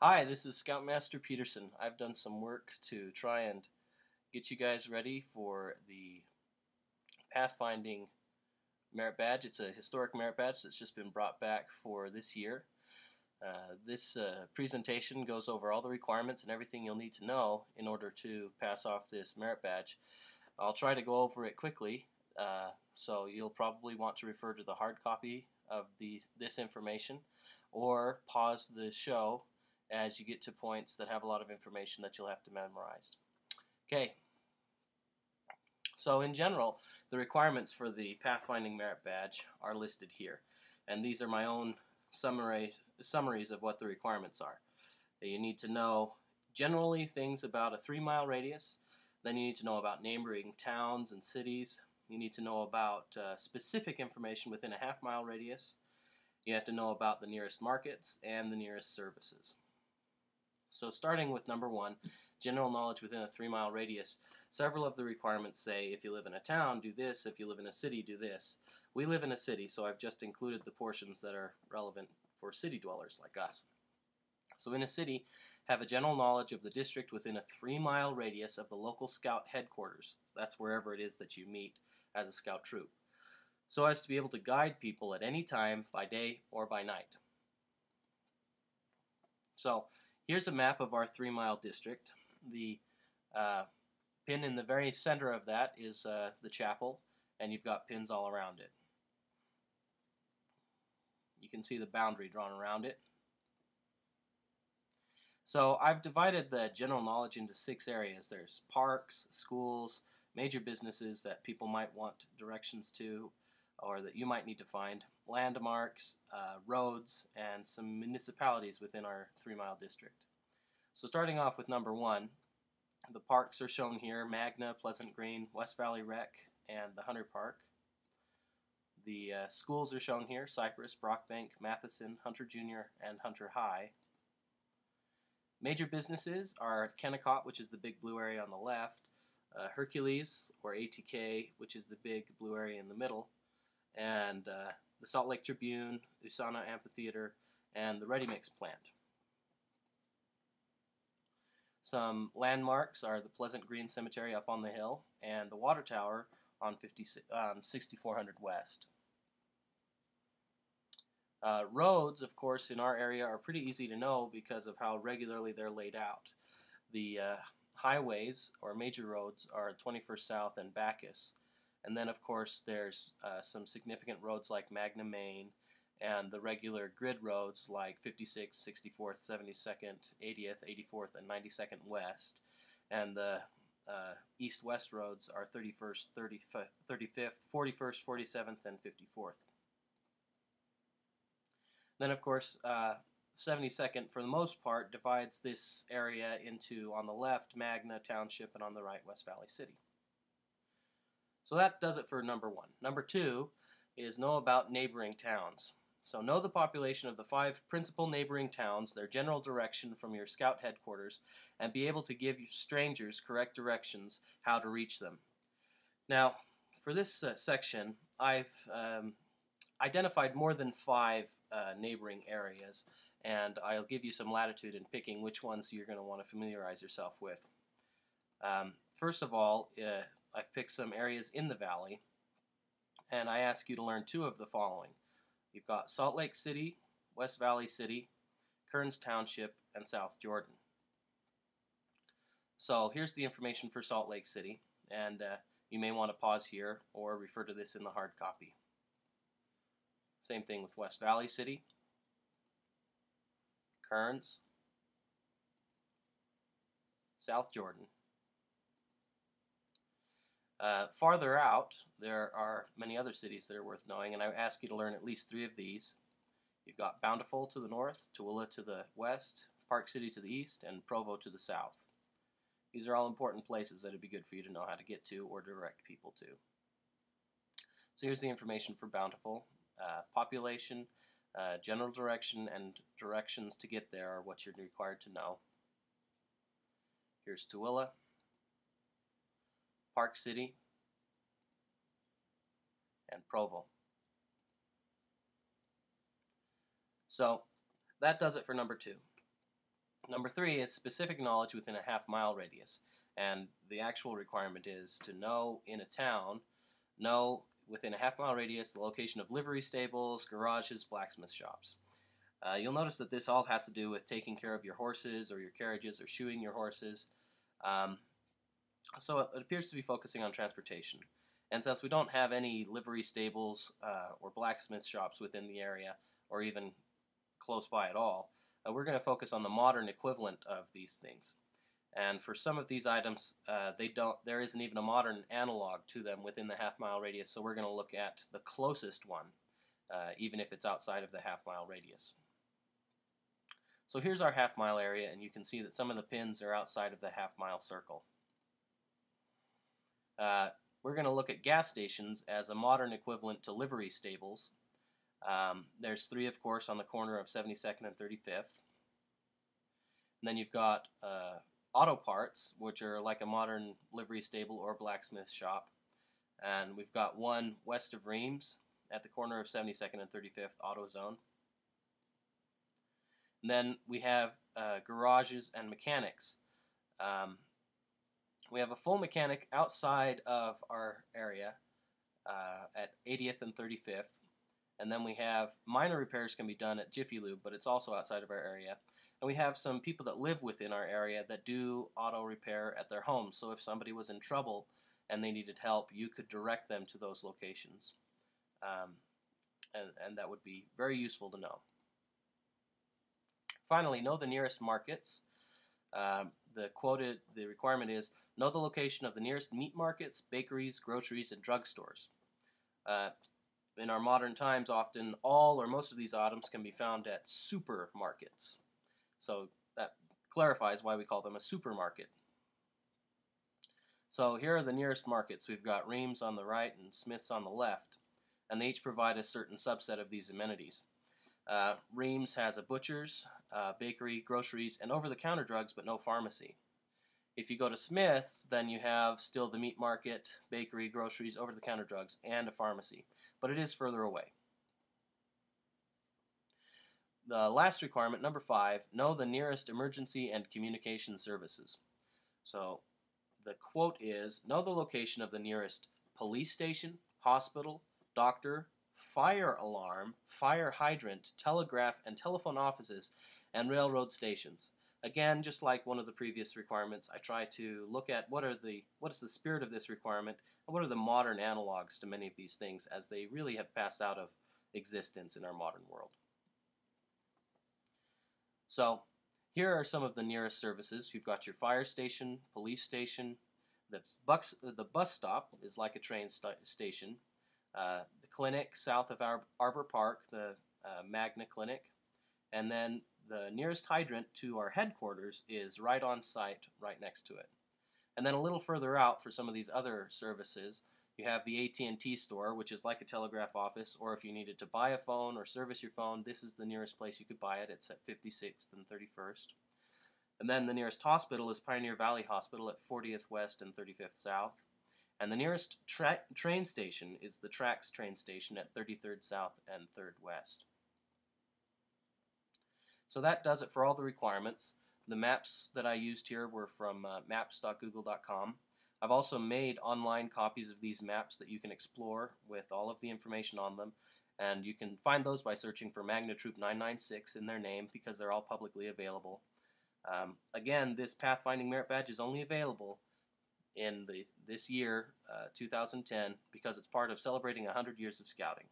Hi, this is Scoutmaster Peterson. I've done some work to try and get you guys ready for the Pathfinding merit badge. It's a historic merit badge that's just been brought back for this year. This presentation goes over all the requirements and everything you'll need to know in order to pass off this merit badge. I'll try to go over it quickly, so you'll probably want to refer to the hard copy of this information or pause the show as you get to points that have a lot of information that you'll have to memorize. Okay, so in general, the requirements for the Pathfinding Merit Badge are listed here, and these are my own summaries of what the requirements are. You need to know generally things about a 3-mile radius, then you need to know about neighboring towns and cities, you need to know about specific information within a half-mile radius, you have to know about the nearest markets and the nearest services. So starting with number 1, general knowledge within a 3-mile radius, several of the requirements say if you live in a town, do this, if you live in a city, do this. We live in a city, so I've just included the portions that are relevant for city dwellers like us. So in a city, have a general knowledge of the district within a 3-mile radius of the local scout headquarters. That's wherever it is that you meet as a scout troop, so as to be able to guide people at any time by day or by night. So here's a map of our 3-mile district. The pin in the very center of that is the chapel, and you've got pins all around it. You can see the boundary drawn around it. So I've divided the general knowledge into 6 areas. There's parks, schools, major businesses that people might want directions to or that you might need to find, landmarks, roads, and some municipalities within our 3-mile district. So starting off with number 1, the parks are shown here: Magna, Pleasant Green, West Valley Rec, and the Hunter Park. The schools are shown here: Cypress, Brockbank, Matheson, Hunter Junior, and Hunter High. Major businesses are Kennecott, which is the big blue area on the left, Hercules, or ATK, which is the big blue area in the middle, and the Salt Lake Tribune, Usana Amphitheater, and the Ready Mix plant. Some landmarks are the Pleasant Green Cemetery up on the hill and the water tower on 6400 West. Roads, of course, in our area are pretty easy to know because of how regularly they're laid out. The highways, or major roads, are 21st South and Bacchus. And then, of course, there's some significant roads like Magna, Main, and the regular grid roads like 56th, 64th, 72nd, 80th, 84th, and 92nd West. And the east-west roads are 31st, 35th, 41st, 47th, and 54th. Then, of course, 72nd, for the most part, divides this area into, on the left, Magna Township, and on the right, West Valley City. So that does it for number 1. Number 2 is know about neighboring towns. So know the population of the 5 principal neighboring towns, their general direction from your scout headquarters, and be able to give strangers correct directions how to reach them. Now, for this section, I've identified more than 5 neighboring areas, and I'll give you some latitude in picking which ones you're going to want to familiarize yourself with. First of all, I've picked some areas in the valley, and I ask you to learn 2 of the following. You've got Salt Lake City, West Valley City, Kearns Township, and South Jordan. So here's the information for Salt Lake City, and you may want to pause here or refer to this in the hard copy. Same thing with West Valley City, Kearns, South Jordan. Farther out, there are many other cities that are worth knowing, and I ask you to learn at least 3 of these. You've got Bountiful to the north, Tooele to the west, Park City to the east, and Provo to the south. These are all important places that would be good for you to know how to get to or direct people to. So here's the information for Bountiful. Population, general direction, and directions to get there are what you're required to know. Here's Tooele, Park City, and Provo. So that does it for number 2. Number 3 is specific knowledge within a half-mile radius. And the actual requirement is to know in a town, know within a half-mile radius the location of livery stables, garages, blacksmith shops. You'll notice that this all has to do with taking care of your horses or your carriages or shoeing your horses. So it appears to be focusing on transportation. And since we don't have any livery stables or blacksmith shops within the area, or even close by at all, we're going to focus on the modern equivalent of these things. And for some of these items, there isn't even a modern analog to them within the half-mile radius, so we're going to look at the closest one, even if it's outside of the half-mile radius. So here's our half-mile area, and you can see that some of the pins are outside of the half-mile circle. We're going to look at gas stations as a modern equivalent to livery stables. There's 3, of course, on the corner of 72nd and 35th. And then you've got auto parts, which are like a modern livery stable or blacksmith shop. And we've got one west of Reims at the corner of 72nd and 35th Auto Zone. And then we have garages and mechanics. We have a full mechanic outside of our area at 80th and 35th. And then we have minor repairs can be done at Jiffy Lube, but it's also outside of our area. And we have some people that live within our area that do auto repair at their homes. So if somebody was in trouble and they needed help, you could direct them to those locations. And that would be very useful to know. Finally, know the nearest markets. The requirement is, know the location of the nearest meat markets, bakeries, groceries, and drugstores. In our modern times, often all or most of these items can be found at supermarkets. So that clarifies why we call them a supermarket. So here are the nearest markets. We've got Reims on the right and Smith's on the left, and they each provide a certain subset of these amenities. Reims has a butcher's, bakery, groceries, and over-the-counter drugs, but no pharmacy. If you go to Smith's, then you have still the meat market, bakery, groceries, over-the-counter drugs, and a pharmacy. But it is further away. The last requirement, number 5, know the nearest emergency and communication services. So the quote is, know the location of the nearest police station, hospital, doctor, fire alarm, fire hydrant, telegraph and telephone offices, and railroad stations. Again, just like one of the previous requirements, I try to look at what is the spirit of this requirement and what are the modern analogs to many of these things, as they really have passed out of existence in our modern world. So here are some of the nearest services. You've got your fire station, police station. The bus stop is like a train station. The clinic south of Arbor Park, the Magna Clinic. And then the nearest hydrant to our headquarters is right on site, right next to it. And then a little further out for some of these other services, you have the AT&T store, which is like a telegraph office, or if you needed to buy a phone or service your phone, this is the nearest place you could buy it. It's at 56th and 31st. And then the nearest hospital is Pioneer Valley Hospital at 40th West and 35th South. And the nearest train station is the Trax train station at 33rd South and 3rd West. So that does it for all the requirements. The maps that I used here were from maps.google.com. I've also made online copies of these maps that you can explore with all of the information on them, and you can find those by searching for Magna Troop 996 in their name because they're all publicly available. Again, this Pathfinding Merit Badge is only available in this year, 2010, because it's part of celebrating 100 years of scouting.